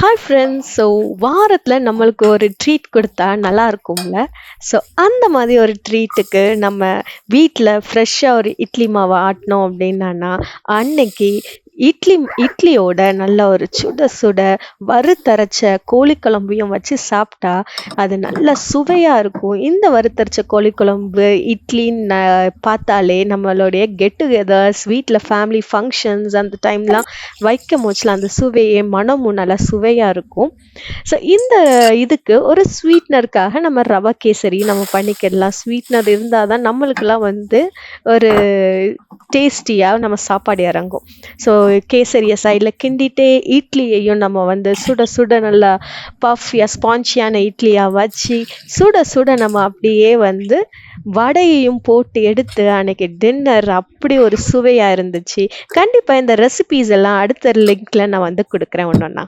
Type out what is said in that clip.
Hi friends. So வாரத்தில் நம்மளுக்கு ஒரு ட்ரீட் கொடுத்தா நல்லா இருக்கும்ல. ஸோ அந்த மாதிரி ஒரு ட்ரீட்டுக்கு நம்ம வீட்டில் ஃப்ரெஷ்ஷாக ஒரு இட்லி மாவை ஆட்டினோம் அப்படின்னா அன்னைக்கு இட்லி இட்லியோட நல்ல ஒரு சுட சுட வறுத்தரைச்ச கோழிக்குழம்பையும் வச்சு சாப்பிட்டா அது நல்ல சுவையாக இருக்கும். இந்த வறுத்தரைச்ச கோழிக்குழம்பு இட்லின்னு பார்த்தாலே நம்மளுடைய கெட் டுகெதர்ஸ் வீட்டில் ஃபேமிலி ஃபங்க்ஷன்ஸ் அந்த டைம்லாம் வைக்கும் போச்சுல அந்த சுவையே மனமும் நல்லா சுவையாக இருக்கும். ஸோ இந்த இதுக்கு ஒரு ஸ்வீட்னருக்காக நம்ம ரவா கேசரி நம்ம பண்ணிக்கிடலாம். ஸ்வீட்னர் இருந்தால் தான் நம்மளுக்கெல்லாம் ஒரு டேஸ்டியாக நம்ம சாப்பாடு இறங்கும். ஸோ கேசரியை சைடில் கிண்டிட்டே இட்லியையும் நம்ம சுட சுட நல்லா பஃபியாக ஸ்பான்ச்சியான இட்லியாக வச்சு சுட சுட நம்ம அப்படியே வடையையும் போட்டு எடுத்து அன்னைக்கு டின்னர் அப்படி ஒரு சுவையாக இருந்துச்சு. கண்டிப்பாக இந்த ரெசிபீஸ் எல்லாம் அடுத்த லிங்க்ல நான் கொடுக்குறேன் ஒன்றா.